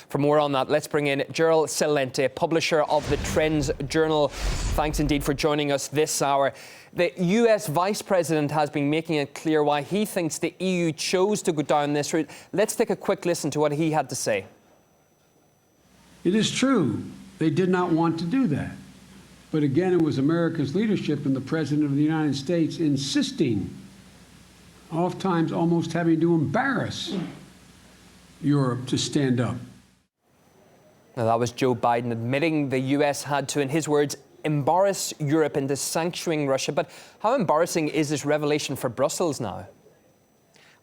For more on that, let's bring in Gerald Celente, publisher of the TrendsJournal. Thanks indeed for joining us this hour. The US Vice President has been making it clear why he thinks the EU chose to go down this route. Let's take a quick listen to what he had to say. It is true they did not want to do that. But again, it was America's leadership and the President of the United States insisting, oftentimes almost having to embarrass Europe to stand up. Now, that was Joe Biden admitting the US had to, in his words, embarrass Europe into sanctioning Russia. But how embarrassing is this revelation for Brussels now?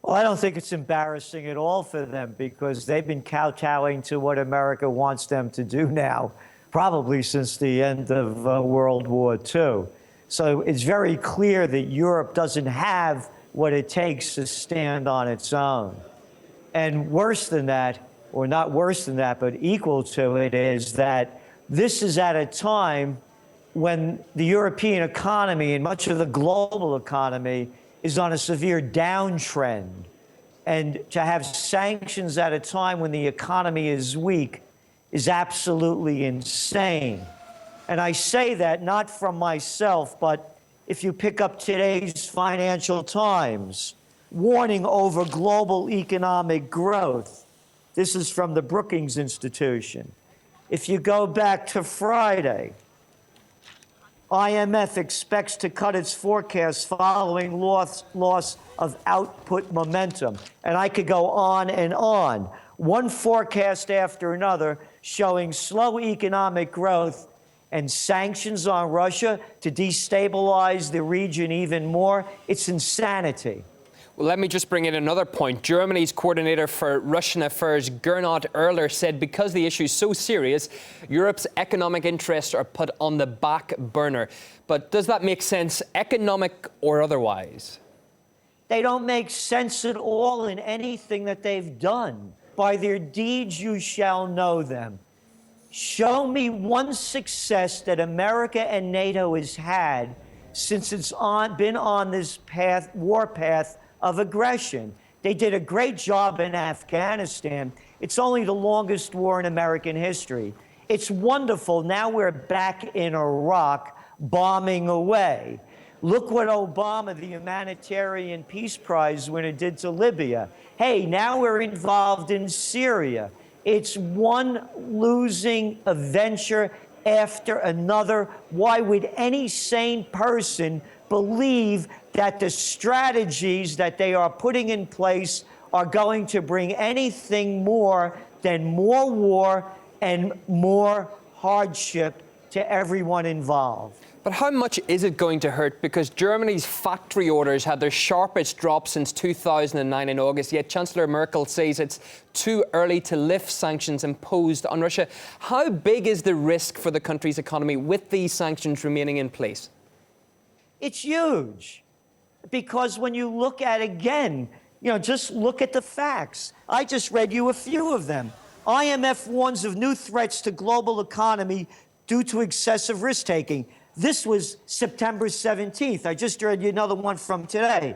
Well, I don't think it's embarrassing at all for them, because they've been kowtowing to what America wants them to do now, probably since the end of World War II. So it's very clear that Europe doesn't have what it takes to stand on its own. And worse than that, or not worse than that, but equal to it, is that this is at a time when the European economy and much of the global economy is on a severe downtrend. And to have sanctions at a time when the economy is weak is absolutely insane. And I say that not from myself, but if you pick up today's Financial Times, warning over global economic growth. This is from the Brookings Institution. If you go back to Friday, IMF expects to cut its forecast following loss of output momentum. And I could go on and on. One forecast after another showing slow economic growth and sanctions on Russia to destabilize the region even more. It's insanity. Well, let me just bring in another point. Germany's coordinator for Russian affairs, Gernot Erler, said because the issue is so serious, Europe's economic interests are put on the back burner. But does that make sense, economic or otherwise? They don't make sense at all in anything that they've done. By their deeds you shall know them. Show me one success that America and NATO has had since it's been on this war path of aggression. They did a great job in Afghanistan. It's only the longest war in American history. It's wonderful. Now we're back in Iraq, bombing away. Look what Obama, the humanitarian peace prize winner, did to Libya. Hey, now we're involved in Syria. It's one losing adventure after another. Why would any sane person believe that the strategies that they are putting in place are going to bring anything more than more war and more hardship to everyone involved? But how much is it going to hurt? Because Germany's factory orders had their sharpest drop since 2009 in August, yet Chancellor Merkel says it's too early to lift sanctions imposed on Russia. How big is the risk for the country's economy with these sanctions remaining in place? It's huge. Because when you look at, again, just look at the facts. I just read you a few of them. IMF warns of new threats to global economy due to excessive risk-taking. This was September 17th. I just read you another one from today.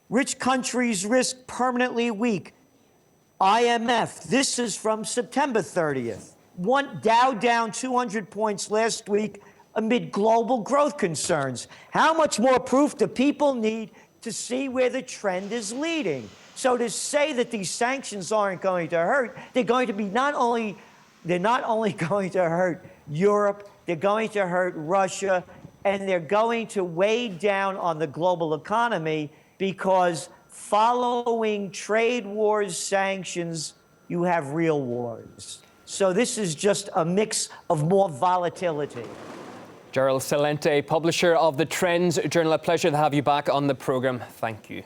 Rich countries risk permanently weak. IMF, this is from September 30th. Dow down 200 points last week amid global growth concerns. How much more proof do people need to see where the trend is leading? So to say that these sanctions aren't going to hurt, they're going to be not only going to hurt Europe, they're going to hurt Russia, and they're going to weigh down on the global economy, because following trade wars, sanctions, you have real wars. So this is just a mix of more volatility. Gerald Celente, publisher of the TrendsJournal. A pleasure to have you back on the programme. Thank you.